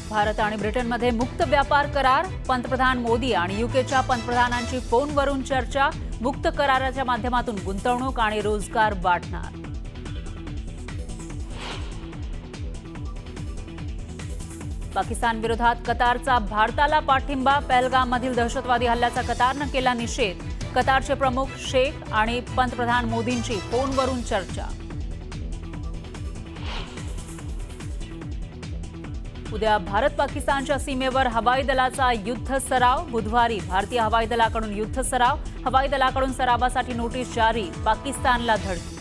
भारत आणि ब्रिटनमध्ये मुक्त व्यापार करार, पंतप्रधान मोदी आणि यूकेच्या पंतप्रधानांची फोनवरून चर्चा, मुक्त कराराच्या माध्यमातून गुंतवणूक आणि रोजगार वाढणार. पाकिस्तान विरोधात कतारचा भारताला पाठिंबा, पहलगाममधील दहशतवादी हल्ल्याचा कतारनं केला निषेध, कतारचे प्रमुख शेख आणि पंतप्रधान मोदींची फोनवरून चर्चा. उद्या भारत पाकिस्तानच्या सीमेवर हवाई दलाचा युद्ध सराव, बुधवारी भारतीय हवाई दलाकडून युद्ध सराव, हवाई दलाकडून सरावासाठी नोटीस जारी, पाकिस्तानला धडकी.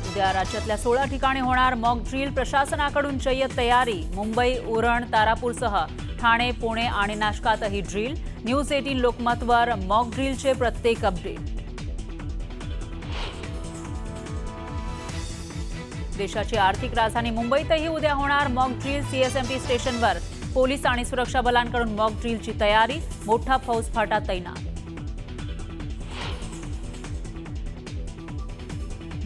उद्या राज्यातल्या 16 ठिकाणी होणार मॉक ड्रिल, प्रशासनाकडून जय्यत तयारी, मुंबई, उरण, तारापूरसह ठाणे, पुणे आणि नाशकातही ड्रिल. न्यूज 18 लोकमतवर मॉक ड्रिलचे प्रत्येक अपडेट. देशाची आर्थिक राजधानी मुंबईतही उद्या होणार मॉक ड्रिल, सीएसएमटी स्टेशनवर पोलीस आणि सुरक्षा बलांकडून मॉक ड्रिलची तयारी, मोठा फौजफाटा तैनात.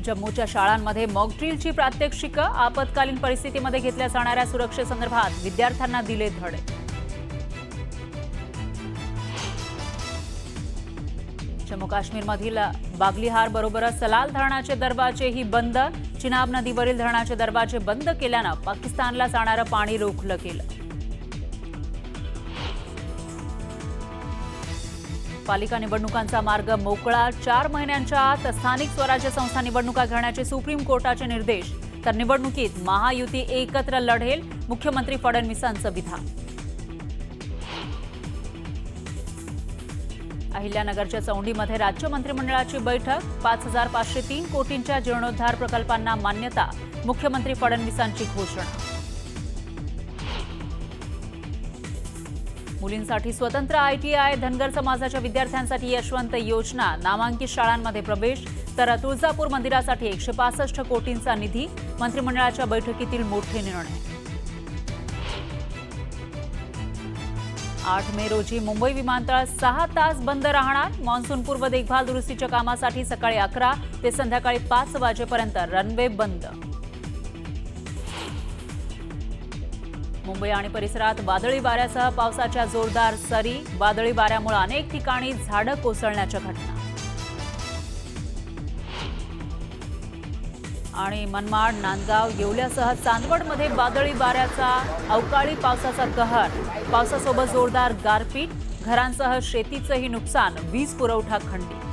जम्मूच्या शाळांमध्ये मॉक ड्रिलची प्रात्यक्षिकं, आपत्कालीन परिस्थितीमध्ये घेतल्या जाणाऱ्या सुरक्षेसंदर्भात विद्यार्थ्यांना दिले धडे. जम्मू काश्मीरमधील बागलिहार बरोबरच सलाल धरणाचे दरवाजेही बंद, चिनाब नदीवरील धरणाचे दरवाजे बंद केल्यानं पाकिस्तानला जाणारं पाणी रोखलं गेलं. पालिका निवडणुकांचा मार्ग मोकळा, 4 महिन्यांच्या आत स्थानिक स्वराज्य संस्था निवडणुका घेण्याचे सुप्रीम कोर्टाचे निर्देश, तर निवडणुकीत महायुती एकत्र लढेल, मुख्यमंत्री फडणवीसांचं विधान. अहिल्यानगरच्या चौंडीमध्ये राज्य मंत्रिमंडळाची बैठक, 5,503 कोटींच्या जीर्णोद्धार प्रकल्पांना मान्यता, मुख्यमंत्री फडणवीसांची घोषणा. मुलींसाठी स्वतंत्र ITI, धनगर समाजाच्या विद्यार्थ्यांसाठी यशवंत योजना, नामांकित शाळांमध्ये प्रवेश, तर तुळजापूर मंदिरासाठी 165 कोटींचा निधी, मंत्रिमंडळाच्या बैठकीतील मोठे निर्णय. 8 मे रोजी मुंबई विमानतळ 6 तास बंद राहणार, मान्सूनपूर्व देखभाल दुरुस्तीच्या कामासाठी सकाळी 11 ते संध्याकाळी 5 वाजेपर्यंत रनवे बंद. मुंबई आणि परिसरात वादळी वाऱ्यासह पावसाच्या जोरदार सरी, वादळी वाऱ्यामुळे अनेक ठिकाणी झाडं कोसळण्याच्या घटना. आणि मनमाड, नांदगाव, येवल्यासह चांदवडमध्ये वादळी वाऱ्याचा, अवकाळी पावसाचा कहर, पावसासोबत जोरदार गारपीट, घरांसह शेतीचंही नुकसान, वीज पुरवठा खंडित.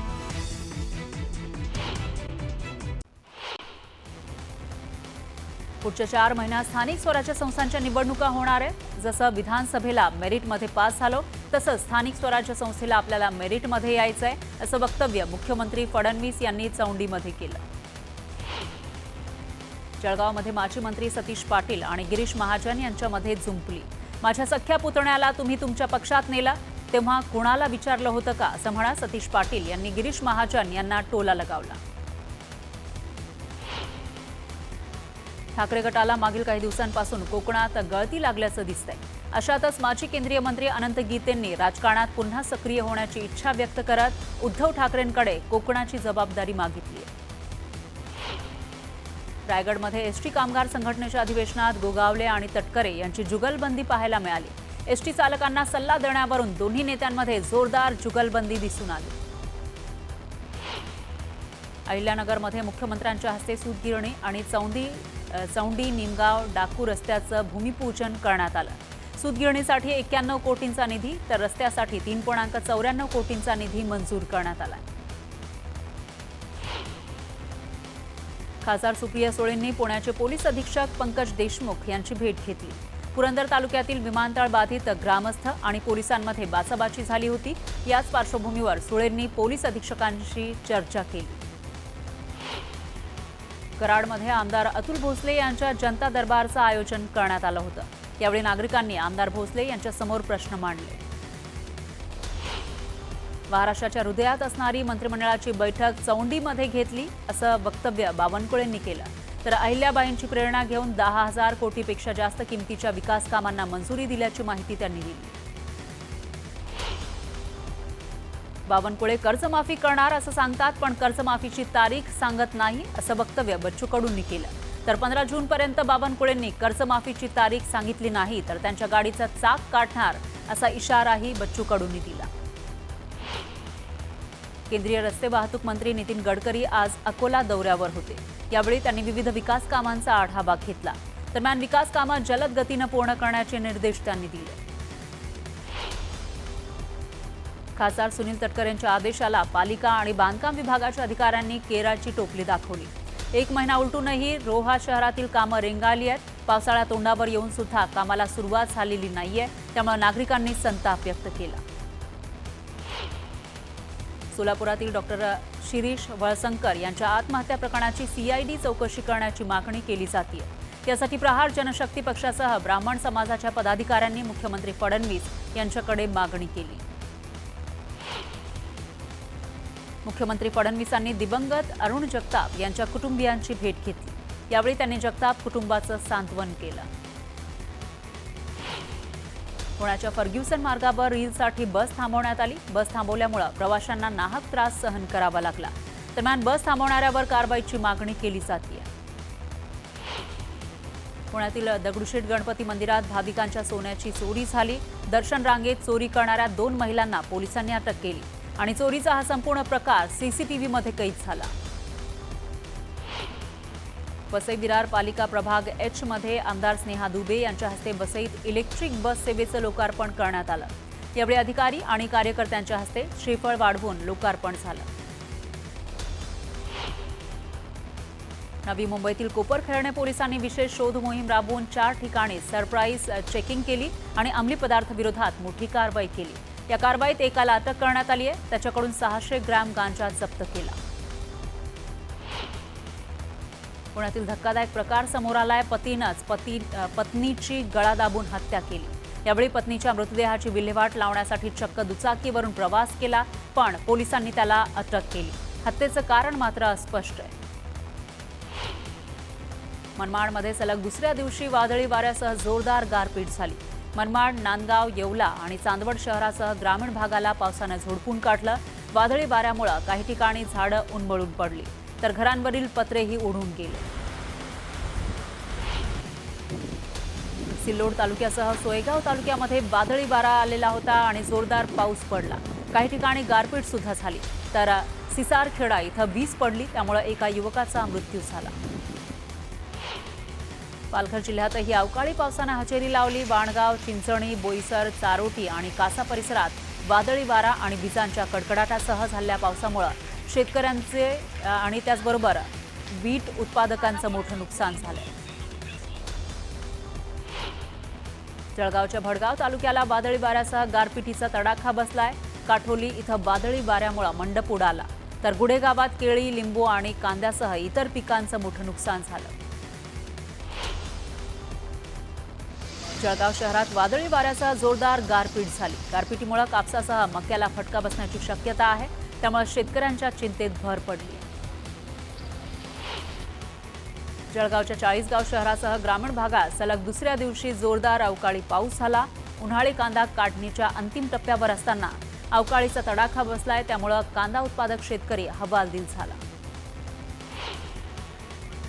पुढच्या 4 महिन्यात स्थानिक स्वराज्य संस्थांच्या निवडणुका होणार आहेत. जसं विधानसभेला मेरिटमध्ये पास झालो, तसंच स्थानिक स्वराज्य संस्थेला आपल्याला मेरिटमध्ये यायचंय, असं वक्तव्य मुख्यमंत्री फडणवीस यांनी चौंडीमध्ये केलं. जळगावमध्ये माजी मंत्री सतीश पाटील आणि गिरीश महाजन यांच्यामध्ये जुंपली. माझ्या सख्या पुतण्याला तुम्ही तुमच्या पक्षात नेला, तेव्हा कुणाला विचारलं होतं का, असं म्हणा सतीश पाटील यांनी गिरीश महाजन यांना टोला लगावला. ठाकरे गटाला मागील काही दिवसांपासून कोकणात गळती लागल्याचं दिसतंय. अशातच माजी केंद्रीय मंत्री अनंत गीतेंनी राजकारणात पुन्हा सक्रिय होण्याची इच्छा व्यक्त करत उद्धव ठाकरेंकडे कोकणाची जबाबदारी मागितली आहे. रायगडमध्ये एसटी कामगार संघटनेच्या अधिवेशनात गोगावले आणि तटकरे यांची जुगलबंदी पाहायला मिळाली. एसटी चालकांना सल्ला देण्यावरून दोन्ही नेत्यांमध्ये जोरदार जुगलबंदी दिसून आली. अहिल्यानगरमध्ये मुख्यमंत्र्यांच्या हस्ते सूतगिरणी आणि चौंडी निमगाव डाकू रस्त्याचं भूमिपूजन करण्यात आलं. सूतगिरणीसाठी 91 कोटींचा निधी, तर रस्त्यासाठी 3.94 कोटींचा निधी मंजूर करण्यात आला. खासदार सुप्रिया सुळेंनी पुण्याचे पोलीस अधीक्षक पंकज देशमुख यांची भेट घेतली. पुरंदर तालुक्यातील विमानतळ बाधित ग्रामस्थ आणि पोलिसांमध्ये बाचाबाची झाली होती. याच पार्श्वभूमीवर सुळेंनी पोलीस अधीक्षकांशी चर्चा केली. कराडमध्ये आमदार अतुल भोसले यांच्या जनता दरबारचं आयोजन करण्यात आलं होतं. यावेळी नागरिकांनी आमदार भोसले यांच्यासमोर प्रश्न मांडले. महाराष्ट्राच्या हृदयात असणारी मंत्रिमंडळाची बैठक चौंडीमध्ये घेतली, असं वक्तव्य बावनकुळेंनी केलं. तर अहिल्याबाईंची प्रेरणा घेऊन 10,000 कोटीपेक्षा जास्त किमतीच्या विकास कामांना मंजुरी दिल्याची माहिती त्यांनी दिली. बावनकुळे कर्जमाफी करणार असं सांगतात, पण कर्जमाफीची तारीख सांगत नाही, असं वक्तव्य बच्चू कडूंनी केलं. तर 15 जूनपर्यंत बावनकुळेंनी कर्जमाफीची तारीख सांगितली नाही तर त्यांच्या गाडीचा चाक काढणार असा इशाराही बच्चू कडूंनी दिला. केंद्रीय रस्ते वाहतूक मंत्री नितीन गडकरी आज अकोला दौऱ्यावर होते. यावेळी त्यांनी विविध विकास कामांचा आढावा घेतला. दरम्यान विकास कामं जलद गतीनं पूर्ण करण्याचे निर्देश त्यांनी दिले. खासदार सुनील तटकरे यांच्या आदेशाला पालिका आणि बांधकाम विभागाच्या अधिकाऱ्यांनी केराची टोपली दाखवली. 1 महिना उलटूनही रोहा शहरातील कामं रेंगाळली आहेत. पावसाळ्या तोंडावर येऊन सुद्धा कामाला सुरुवात झालेली नाहीये, त्यामुळे नागरिकांनी संताप व्यक्त केला. सोलापुरातील डॉक्टर शिरीष वळसंकर यांच्या आत्महत्या प्रकरणाची CID चौकशी करण्याची मागणी केली जाते. यासाठी प्रहार जनशक्ती पक्षासह ब्राह्मण समाजाच्या पदाधिकाऱ्यांनी मुख्यमंत्री फडणवीस यांच्याकडे मागणी केली. मुख्यमंत्री फडणवीसांनी दिवंगत अरुण जगताप यांच्या कुटुंबियांची भेट घेतली. यावेळी त्यांनी जगताप कुटुंबाचं सांत्वन केलं. पुण्याच्या फर्ग्युसन मार्गावर रीलसाठी बस थांबवण्यात आली. बस थांबवल्यामुळे प्रवाशांना नाहक त्रास सहन करावा लागला. दरम्यान बस थांबवणाऱ्यावर कारवाईची मागणी केली जाते. पुण्यातील दगडूशेठ गणपती मंदिरात भाविकांच्या सोन्याची चोरी झाली. दर्शन रांगेत चोरी करणाऱ्या 2 महिलांना पोलिसांनी अटक केली आणि चोरीचा हा संपूर्ण प्रकार CCTVमध्ये कैद झाला. वसई विरार पालिका प्रभाग H मध्ये आमदार स्नेहा दुबे यांच्या हस्ते वसईत इलेक्ट्रिक बस सेवेचं लोकार्पण करण्यात आलं. यावेळी अधिकारी आणि कार्यकर्त्यांच्या हस्ते श्रीफळ वाढवून लोकार्पण झालं. नवी मुंबईतील कोपरखैरणे पोलिसांनी विशेष शोध मोहीम राबवून 4 ठिकाणी सरप्राईज चेकिंग केली आणि अंमली पदार्थ विरोधात मोठी कारवाई केली. या कारवाईत एकाला अटक करण्यात आली आहे. त्याच्याकडून 600 ग्रॅम गांजा जप्त केला. पुण्यातील धक्कादायक प्रकार समोर आलाय. पतीनंच पत्नीची गळा दाबून हत्या केली. यावेळी पत्नीच्या मृतदेहाची विल्हेवाट लावण्यासाठी चक्क दुचाकीवरून प्रवास केला, पण पोलिसांनी त्याला अटक केली. हत्येचं कारण मात्र अस्पष्ट आहे. मनमाडमध्ये सलग दुसऱ्या दिवशी वादळी वाऱ्यासह जोरदार गारपीट झाली. मनमाड, नांदगाव, येवला आणि चांदवड शहरासह ग्रामीण भागाला पावसानं झोडपून काढलं. वादळी वाऱ्यामुळे काही ठिकाणी झाडं उन्मळून पडली तर घरांवरील पत्रेही उडून गेले. सिल्लोड तालुक्यासह सोयगाव तालुक्यामध्ये वादळी वारा आलेला होता आणि जोरदार पाऊस पडला. काही ठिकाणी गारपीट सुद्धा झाली तर सिसारखेडा इथं वीज पडली, त्यामुळे एका युवकाचा मृत्यू झाला. पालघर जिल्ह्यातही अवकाळी पावसानं हजेरी लावली. वाणगाव, चिंचणी, बोईसर, चारोटी आणि कासा परिसरात वादळी वारा आणि विजांच्या कडकडाटासह झालेल्या पावसामुळे शेतकऱ्यांचे आणि त्याचबरोबर वीट उत्पादकांचं मोठं नुकसान झालंय. जळगावच्या भडगाव तालुक्याला वादळी वाऱ्यासह गारपिटीचा तडाखा बसलाय. काठोली इथं वादळी वाऱ्यामुळे मंडप उडाला तर गुढे गावात केळी, लिंबू आणि कांद्यासह इतर पिकांचं मोठं नुकसान झालं. जळगाव शहरात वादळी वाऱ्यासह जोरदार गारपीट झाली. गारपिटीमुळे कापसासह मक्याला फटका बसण्याची शक्यता आहे, त्यामुळे शेतकऱ्यांच्या चिंतेत भर पडली. जळगावच्या 40गाव शहरासह ग्रामीण भागात सलग दुसऱ्या दिवशी जोरदार अवकाळी पाऊस झाला. उन्हाळी कांदा काढणीच्या अंतिम टप्प्यावर असताना अवकाळीचा तडाखा बसलाय, त्यामुळे कांदा उत्पादक शेतकरी हवालदिल झाला.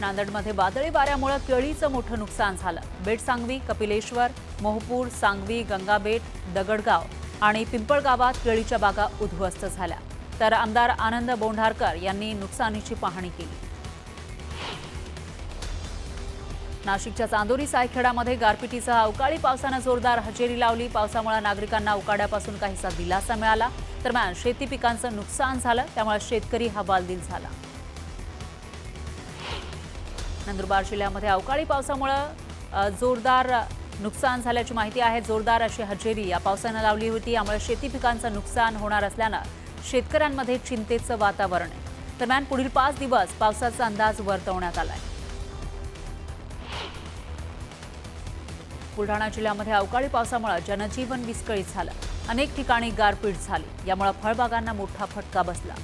नांदेडमध्ये वादळी वाऱ्यामुळे केळीचं मोठं नुकसान झालं. बेटसांगवी, कपिलेश्वर, मोहपूर, सांगवी, गंगाबेट, दगडगाव आणि पिंपळगावात केळीच्या बागा उद्ध्वस्त झाल्या. तर आमदार आनंद बोंढारकर यांनी नुकसानीची पाहणी केली. नाशिकच्या चांदोरी सायखेडामध्ये गारपिटीसह अवकाळी पावसानं जोरदार हजेरी लावली. पावसामुळे नागरिकांना उकाड्यापासून काहीसा दिलासा मिळाला. दरम्यान शेती पिकांचं नुकसान झालं, त्यामुळे शेतकरी हवालदिल झाला. नंदुरबार जिल्ह्यामध्ये अवकाळी पावसामुळे जोरदार नुकसान झाल्याची माहिती आहे. जोरदार अशी हजेरी या पावसानं लावली होती, यामुळे शेती पिकांचं नुकसान होणार असल्यानं शेतकऱ्यांमध्ये चिंतेचं वातावरण आहे. दरम्यान पुढील 5 दिवस पावसाचा अंदाज वर्तवण्यात आलाय. बुलढाणा जिल्ह्यामध्ये अवकाळी पावसामुळे जनजीवन विस्कळीत झालं. अनेक ठिकाणी गारपीट झाली, यामुळे फळबागांना मोठा फटका बसला.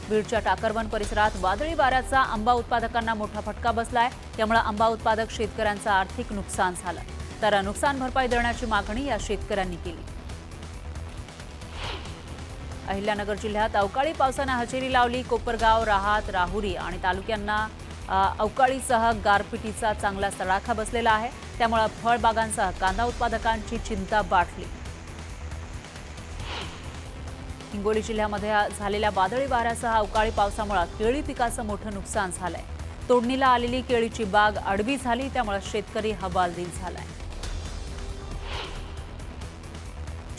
बीडच्या टाकरवन परिसरात वादळी वाऱ्याचा आंबा उत्पादकांना मोठा फटका बसलाय, त्यामुळे आंबा उत्पादक शेतकऱ्यांचं आर्थिक नुकसान झालं. तर नुकसान भरपाई देण्याची मागणी या शेतकऱ्यांनी केली. अहिल्यानगर जिल्ह्यात अवकाळी पावसानं हजेरी लावली. कोपरगाव, राहात, राहुरी आणि तालुक्यांना अवकाळीसह गारपिटीचा चांगला तडाखा बसलेला आहे. त्यामुळे फळबागांसह कांदा उत्पादकांची चिंता वाढली. हिंगोली जिल्ह्यामध्ये झालेल्या वादळी वाऱ्यासह अवकाळी पावसामुळे केळी पिकाचं मोठं नुकसान झालंय. तोडणीला आलेली केळीची बाग आडवी झाली, त्यामुळे शेतकरी हवालदिल झालाय.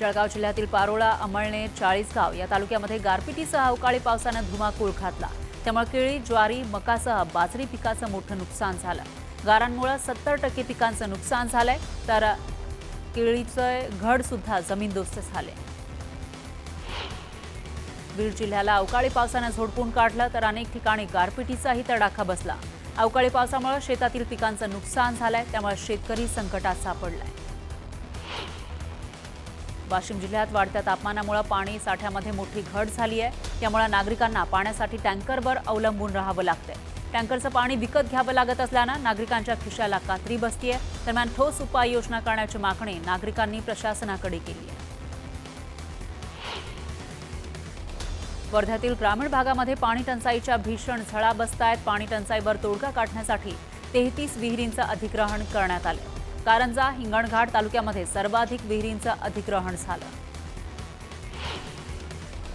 जळगाव जिल्ह्यातील पारोळा, अमळनेर, चाळीसगाव या तालुक्यामध्ये गारपिटीसह अवकाळी पावसानं धुमाकूळ घातला. त्यामुळे केळी, ज्वारी, मकासह बाजरी पिकाचं मोठं नुकसान झालं. गारांमुळे 70% पिकांचं नुकसान झालंय, तर केळीचे घड सुद्धा जमीनदोस्त झाले. बीड जिल्ह्याला अवकाळी पावसानं झोडपून काढलं, तर अनेक ठिकाणी गारपिटीचाही तडाखा बसला. अवकाळी पावसामुळे शेतातील पिकांचं नुकसान झालंय, त्यामुळे शेतकरी संकटात सापडलाय. वाशिम जिल्ह्यात वाढत्या तापमानामुळे पाणी साठ्यामध्ये मोठी घट झाली आहे. त्यामुळे नागरिकांना पाण्यासाठी टँकरवर अवलंबून राहावं लागतंय. टँकरचं पाणी विकत घ्यावं लागत असल्यानं नागरिकांच्या खिशाला कात्री बसतीये. दरम्यान ठोस उपाययोजना करण्याची मागणी नागरिकांनी प्रशासनाकडे केली आहे. वर्ध्यातील ग्रामीण भागामध्ये पाणी टंचाईच्या भीषण झळा बसतायत. पाणी टंचाईवर तोडगा काढण्यासाठी 33 विहिरींचं अधिग्रहण करण्यात आलं. कारंजा, हिंगणघाट तालुक्यामध्ये सर्वाधिक विहिरींचं अधिग्रहण झालं.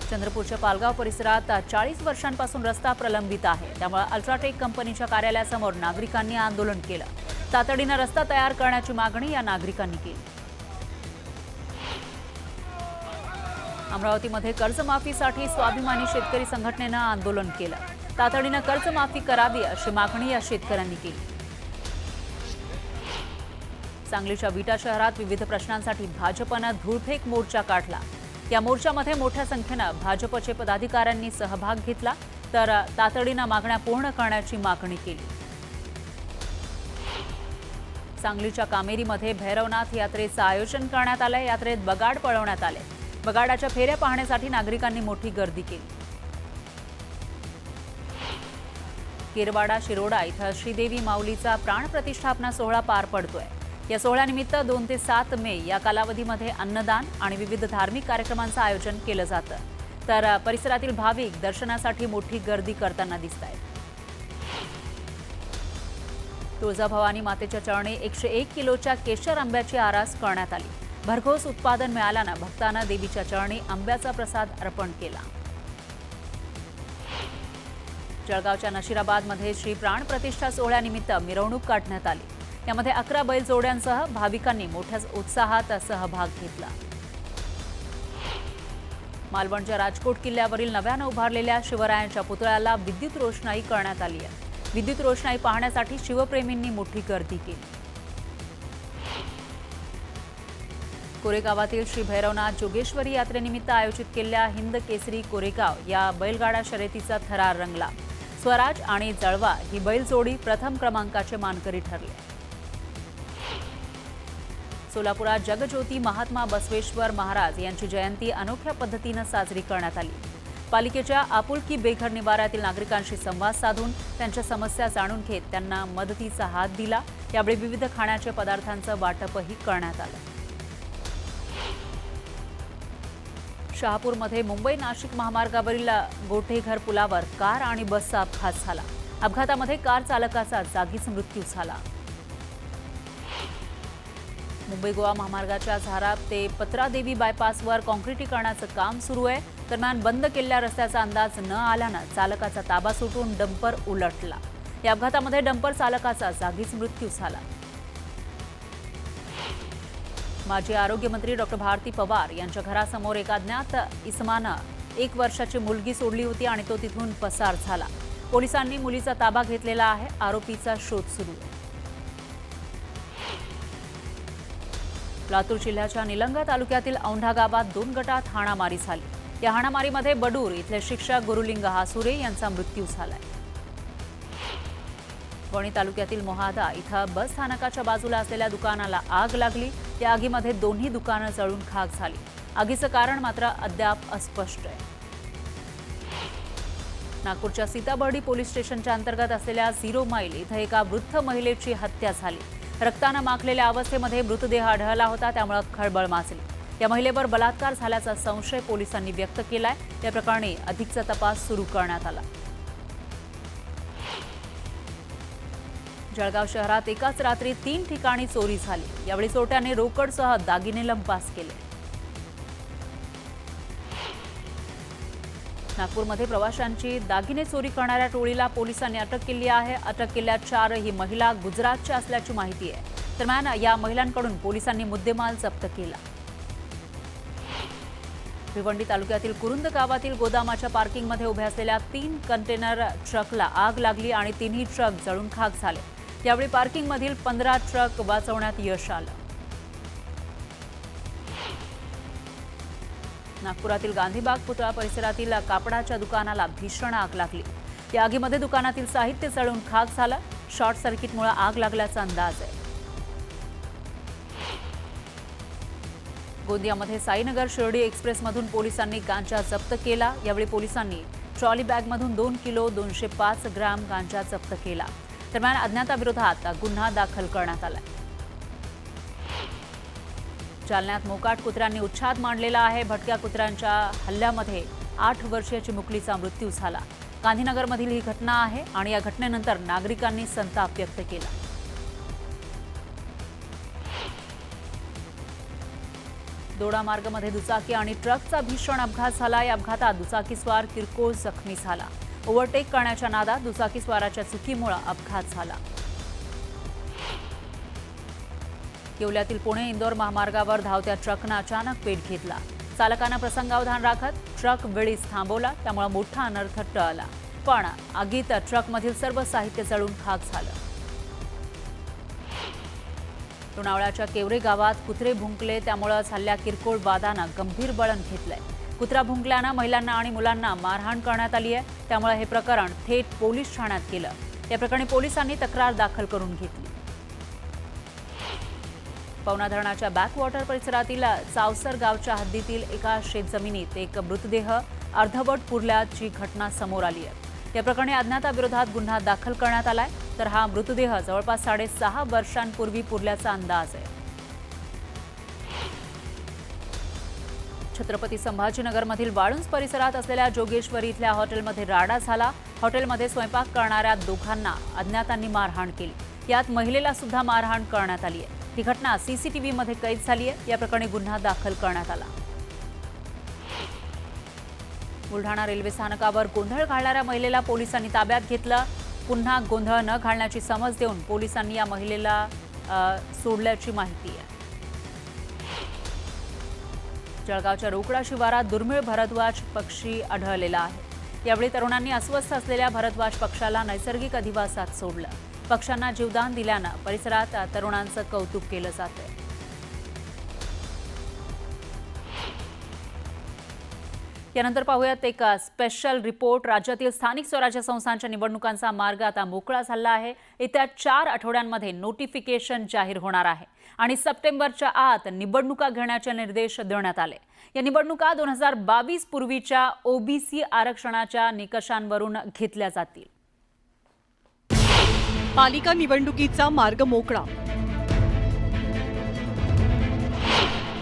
चंद्रपूरच्या पालगाव परिसरात 40 वर्षांपासून रस्ता प्रलंबित आहे. त्यामुळे अल्ट्राटेक कंपनीच्या कार्यालयासमोर नागरिकांनी आंदोलन केलं. तातडीनं रस्ता तयार करण्याची मागणी या नागरिकांनी केली. अमरावतीमध्ये कर्जमाफीसाठी स्वाभिमानी शेतकरी संघटनेनं आंदोलन केलं. तातडीनं कर्जमाफी करावी अशी मागणी या शेतकऱ्यांनी केली. सांगलीच्या विटा शहरात विविध प्रश्नांसाठी भाजपनं धूळफेक मोर्चा काढला. या मोर्चामध्ये मोठ्या संख्येनं भाजपचे पदाधिकाऱ्यांनी सहभाग घेतला, तर तातडीनं मागण्या पूर्ण करण्याची मागणी केली. सांगलीच्या कामेरीमध्ये भैरवनाथ यात्रेचं आयोजन करण्यात आलंय. यात्रेत बगाड पळवण्यात आले. बगाडाच्या फेऱ्या पाहण्यासाठी नागरिकांनी मोठी गर्दी केली. केरवाडा शिरोडा इथं श्रीदेवी माऊलीचा प्राणप्रतिष्ठापना सोहळा पार पडतोय. या सोहळ्यानिमित्त 2 ते 7 मे या कालावधीमध्ये अन्नदान आणि विविध धार्मिक कार्यक्रमांचं आयोजन केलं जातं. तर परिसरातील भाविक दर्शनासाठी मोठी गर्दी करताना दिसतायत. तुळजाभवानी मातेच्या चरणी 101 किलोच्या केशर आंब्याची आरास करण्यात आली. भरघोस उत्पादन मिळाल्यानं भक्तांना देवीच्या चरणी आंब्याचा प्रसाद अर्पण केला. जळगावच्या नशिराबादमध्ये श्री प्राणप्रतिष्ठा सोहळ्यानिमित्त मिरवणूक काढण्यात आली. यामध्ये 11 बैल जोड्यांसह भाविकांनी मोठ्या उत्साहात सहभाग घेतला. मालवणच्या राजकोट किल्ल्यावरील नव्यानं उभारलेल्या शिवरायांच्या पुतळ्याला विद्युत रोषणाई करण्यात आली आहे. विद्युत रोषणाई पाहण्यासाठी शिवप्रेमींनी मोठी गर्दी केली. कोरेगावातील श्री भैरवनाथ जोगेश्वरी यात्रेनिमित्त आयोजित केलेल्या हिंद केसरी कोरेगाव या बैलगाडा शर्यतीचा थरार रंगला. स्वराज आणि जळवा ही बैलजोडी प्रथम क्रमांकाचे मानकरी ठरले. सोलापुरात जगज्योती महात्मा बसवेश्वर महाराज यांची जयंती अनोख्या पद्धतीनं साजरी करण्यात आली. पालिकेच्या आपुलकी बेघर निवाऱ्यातील नागरिकांशी संवाद साधून त्यांच्या समस्या जाणून घेत त्यांना मदतीचा हात दिला. यावेळी विविध खाण्याच्या पदार्थांचं वाटपही करण्यात आलं. शहापूरमध्ये मुंबई नाशिक महामार्गावरील गोठेघर पुलावर कार आणि बसचा अपघात झाला. अपघातामध्ये कार चालकाचा जागीच मृत्यू झाला. मुंबई गोवा महामार्गाच्या झाराप ते पत्रादेवी बायपासवर काँक्रिटीकरणाचं काम सुरू आहे. दरम्यान बंद केलेल्या रस्त्याचा अंदाज न आल्यानं चालकाचा ताबा सुटून डंपर उलटला. या अपघातामध्ये डंपर चालकाचा जागीच मृत्यू झाला. माजी आरोग्यमंत्री डॉक्टर भारती पवार यांच्या घरासमोर एका अज्ञात इसमानं 1 वर्षाची मुलगी सोडली होती आणि तो तिथून पसार झाला. पोलिसांनी मुलीचा ताबा घेतलेला आहे. आरोपीचा शोध सुरू आहे. लातूर जिल्ह्याच्या निलंगा तालुक्यातील औंढा गावात 2 गटात हाणामारी झाली. या हाणामारीमध्ये बडूर इथले शिक्षक गुरुलिंग हासुरे यांचा मृत्यू झालाय. वणी तालुक्यातील मोहादा इथं बस स्थानकाच्या बाजूला असलेल्या दुकानाला आग लागली. या आगीमध्ये दोन्ही दुकानं जळून खाक झाली. आगीचं कारण मात्र अद्याप अस्पष्ट आहे. नागपूरच्या सीताबर्डी पोलीस स्टेशनच्या अंतर्गत असलेल्या 0 मैल इथं एका वृद्ध महिलेची हत्या झाली. रक्तानं माखलेल्या अवस्थेमध्ये मृतदेह आढळला होता, त्यामुळे खळबळ माजली. या महिलेवर बलात्कार झाल्याचा संशय पोलिसांनी व्यक्त केलाय। या प्रकरणी अधिकचा तपास सुरू करण्यात आला। जळगाव शहरात एकाच रात्री 3 ठिकाणी चोरी झाली। यावेळी चोरट्यांनी रोकडसह दागिने लंपास केले। नागपूरमध्ये प्रवाशांची दागिने चोरी करणाऱ्या टोळीला पोलिसांनी अटक केली आहे। अटक केलेल्या 4 ही महिला गुजरातच्या असल्याची माहिती आहे। दरम्यान या महिलांकडून पोलिसांनी मुद्देमाल जप्त केला। भिवंडी तालुक्यातील कुरुंद गावातील गोदामाच्या पार्किंगमध्ये उभ्या असलेल्या 3 कंटेनर ट्रकला आग लागली आणि 3ही ट्रक जळून खाक झाले। यावेळी पार्किंगमधील 15 ट्रक वाचवण्यात यश आलं। नागपुरातील गांधीबाग पुतळा परिसरातील कापडाच्या दुकानाला भीषण आग लागली। या आगीमध्ये दुकानातील साहित्य जळून खाक झालं। शॉर्ट सर्किटमुळे आग लागल्याचा अंदाज आहे। गोंदियामध्ये साईनगर शिर्डी एक्सप्रेसमधून पोलिसांनी गांजा जप्त केला। यावेळी पोलिसांनी ट्रॉली बॅगमधून 2 किलो 205 ग्रॅम गांजा जप्त केला। दरम्यान अज्ञाताविरोधात गुन्हा दाखल करण्यात आला। जालन्यात मोकाट कुत्र्यांनी उच्छाद मांडलेला आहे। भटक्या कुत्र्यांच्या हल्ल्यामध्ये 8 वर्षीय चिमुकलीचा मृत्यू झाला। गांधीनगरमधील ही घटना आहे आणि या घटनेनंतर नागरिकांनी संताप व्यक्त केला। दोडा मार्गमध्ये दुचाकी आणि ट्रकचा भीषण अपघात झाला। या अपघातात दुचाकीस्वार किरकोळ जखमी झाला। ओव्हरटेक करण्याच्या नादात दुचाकीस्वाराच्या चुकीमुळे अपघात झाला। येवल्यातील पुणे इंदोर महामार्गावर धावत्या ट्रकनं अचानक पेट घेतला। चालकानं प्रसंगावधान राखत ट्रक वेळीच थांबवला, त्यामुळे मोठा अनर्थ टळला। पण आगीत ट्रकमधील सर्व साहित्य जळून खाक झालं। लोणावळ्याच्या केवरे गावात कुत्रे भुंकले, त्यामुळे झालेल्या किरकोळ वादानं गंभीर वळण घेतलंय। कुत्रा भुंकल्यानं महिलांना आणि मुलांना मारहाण करण्यात आली आहे, त्यामुळे हे प्रकरण थेट पोलीस ठाण्यात केलं। या प्रकरणी पोलिसांनी तक्रार दाखल करून घेतली। पवना धरणाच्या बॅकवॉटर परिसरातील चावसर गावच्या हद्दीतील एका शेतजमिनीत एक मृतदेह अर्धवट पुरल्याची घटना समोर आली आहे। या प्रकरणी अज्ञाताविरोधात गुन्हा दाखल करण्यात आलाय, तर हा मृतदेह जवळपास 6.5 वर्षांपूर्वी पुरल्याचा अंदाज आहे। छत्रपती संभाजीनगरमधील वाळुंज परिसरात असलेल्या जोगेश्वरी इथल्या हॉटेलमध्ये राडा झाला। हॉटेलमध्ये स्वयंपाक करणाऱ्या दोघांना अज्ञातांनी मारहाण केली। यात महिलेला सुद्धा मारहाण करण्यात आली आहे। ही घटना सीसीटीव्हीमध्ये कैद झाली आहे। या प्रकरणी गुन्हा दाखल करण्यात आला। बुलढाणा रेल्वे स्थानकावर गोंधळ घालणाऱ्या महिलेला पोलिसांनी ताब्यात घेतलं। पुन्हा गोंधळ न घालण्याची समज देऊन पोलिसांनी या महिलेला सोडल्याची माहिती आहे। जळगावच्या रोकडा शिवारात दुर्मिळ भरद्वाज पक्षी आढळलेला आहे। यावेळी तरुणांनी अस्वस्थ असलेल्या भरद्वाज पक्षाला नैसर्गिक अधिवासात सोडलं। पक्ष्यांना जीवदान दिल्यानं परिसरात तरुणांचं कौतुक केलं जातंय। यानंतर पाहूयात एक स्पेशल रिपोर्ट। राज्यातील स्थानिक स्वराज्य संस्थांच्या निवडणुकांचा मार्ग आता मोकळा झाला आहे। येत्या 4 आठवड्यांमध्ये नोटिफिकेशन जाहीर होणार आहे आणि सप्टेंबरच्या आत निवडणुका घेण्याचे निर्देश देण्यात आले। या निवडणुका 2022 पूर्वीच्या ओबीसी आरक्षणाच्या निकषांवरून घेतल्या जातील। पालिका निवडणुकीचा मार्ग मोकळा।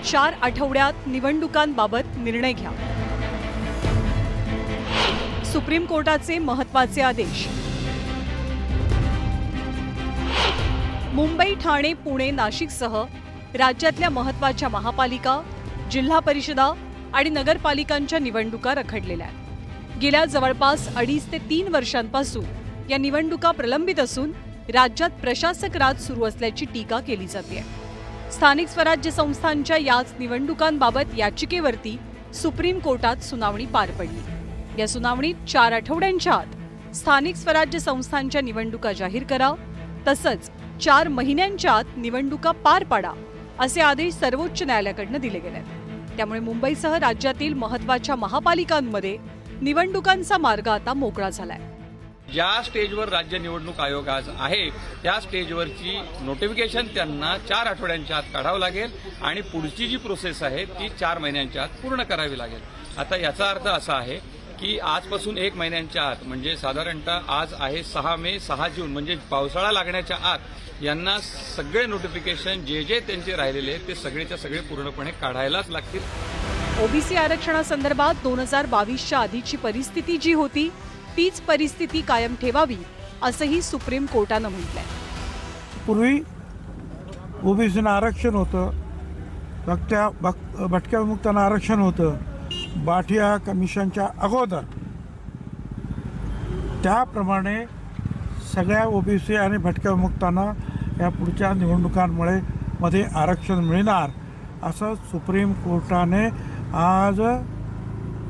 4 आठवड्यात निवडणुकांबाबत निर्णय घ्या। सुप्रीम कोर्टाचे महत्त्वाचे आदेश। मुंबई, ठाणे, पुणे, नाशिकसह राज्यातल्या महत्त्वाच्या महापालिका, जिल्हा परिषदा आणि नगरपालिकांच्या निवडणुका रखडलेल्या आहेत। गेल्या जवळपास 2.5 ते 3 वर्षांपासून या निवडणुका प्रलंबित असून राज्यात प्रशासक राज सुरू असल्याची टीका केली जाते। स्थानिक स्वराज्य संस्थांच्या याच निवडणुकांबाबत याचिकेवरती सुप्रीम कोर्टात सुनावणी पार पडली। या सुनावणीत 4 आठवड्यांच्या आत स्थानिक स्वराज्य संस्थांच्या निवडणुका जाहीर करा, तसंच 4 महिन्यांच्या आत निवडणुका पार पाडा असे आदेश सर्वोच्च न्यायालयाकडून दिले गेले। त्यामुळे मुंबईसह राज्यातील महत्त्वाच्या महापालिकांमध्ये निवडणुकांचा मार्ग आता मोकळा झालाय। ज्या स्टेजवर राज्य निवडणूक आयोग आज आहे त्या स्टेजवरची नोटिफिकेशन त्यांना 4 आठवड्यांच्या आत काढावं लागेल आणि पुढची जी प्रोसेस आहे ती 4 महिन्यांच्या आत पूर्ण करावी लागेल। आता याचा अर्थ असा आहे की आजपासून 1 महिन्यांच्या आत म्हणजे साधारणतः आज आहे 6 मे 6 जून म्हणजे पावसाळा लागण्याच्या आत यांना सगळे नोटिफिकेशन जे त्यांचे राहिलेले ते सगळेच्या सगळे पूर्णपणे काढायलाच लागतील. ओबीसी आरक्षणासंदर्भात 2022च्या आधीची परिस्थिती जी होती तीच परिस्थिती कायम ठेवावी असंही सुप्रीम कोर्टानं म्हटलंय. पूर्वी ओबीसीना आरक्षण होतं, भटक्या विमुक्तांना आरक्षण होतं, बाठिया कमिशनच्या अगोदर. त्याप्रमाणे सगळ्या ओबीसी आणि भटक्या विमुक्तांना या पुढच्या निवडणुकांमुळे मध्ये आरक्षण मिळणार असं सुप्रीम कोर्टाने आज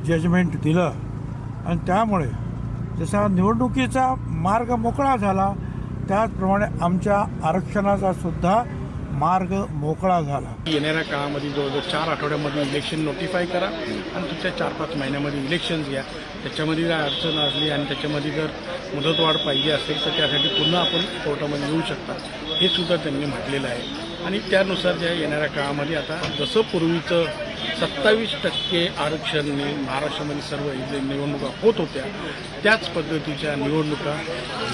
जजमेंट दिलं. आणि त्यामुळे जसा निवडणुकीचा मार्ग मोकळा झाला त्याचप्रमाणे आमच्या आरक्षणाचा सुद्धा मार्ग मोकळा झाला. येणाऱ्या काळामध्ये जवळजवळ 4 आठवड्यामध्ये इलेक्शन नोटिफाय करा आणि तुमच्या 4-5 महिन्यामध्ये इलेक्शन्स घ्या. त्याच्यामध्ये जर अडचण असली आणि त्याच्यामध्ये जर मुदतवाढ पाहिजे असेल तर त्यासाठी पुन्हा आपण कोर्टामध्ये येऊ शकता हे सुद्धा त्यांनी म्हटलेलं आहे. आणि त्यानुसार ज्या येणाऱ्या काळामध्ये आता जसं पूर्वीचं 27% आरक्षण महाराष्ट्रामध्ये सर्व निवडणुका होत होत्या त्याच पद्धतीच्या निवडणुका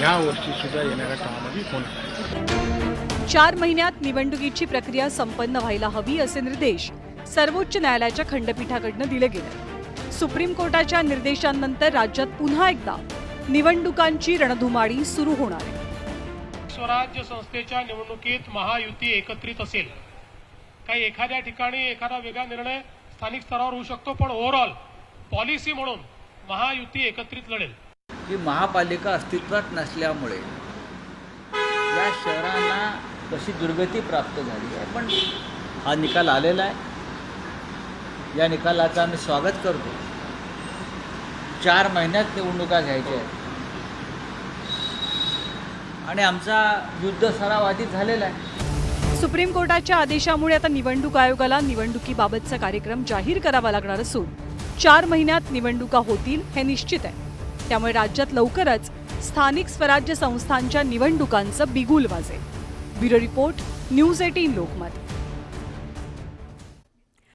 यावर्षी सुद्धा येणाऱ्या काळामध्ये होणार आहेत. 4 महिन्यात निवडणुकीची प्रक्रिया संपन्न व्हायला हवी असे निर्देश सर्वोच्च न्यायालयाच्या खंडपीठाकडनं दिले गेले. सुप्रीम कोर्टाच्या निर्देशांनंतर राज्यात पुन्हा एकदा निवडणुकांची रणधुमाळी सुरू होणार आहे. स्वराज्य संस्थेच्या निवडणुकीत महायुती एकत्रित असेल. काही एखाद्या ठिकाणी एखादा वेगळा निर्णय स्थानिक स्तरावर होऊ शकतो, पण ओव्हरऑल पॉलिसी म्हणून महायुती एकत्रित लढेल. ही महापालिका अस्तित्वात नसल्यामुळे या शहरांना कशी दुर्गती प्राप्त झाली आहे, पण हा निकाल आलेला आहे. या निकालाचं आम्ही स्वागत करतो. 4 महिन्यात निवडणुका घ्यायच्या आहेत आणि आमचा युद्ध सराव आधीच झालेला आहे. सुप्रीम कोर्टाच्या आदेशामुळे आता निवडणूक आयोगाला निवडणुकीबाबतचा कार्यक्रम जाहीर करावा लागणार असून 4 महिन्यात निवडणुका होतील हे निश्चित आहे. त्यामुळे राज्यात लवकरच स्थानिक स्वराज्य संस्थांच्या निवडणुकांचं बिगुल वाजेल. Bureau report, news 18 Lokmat.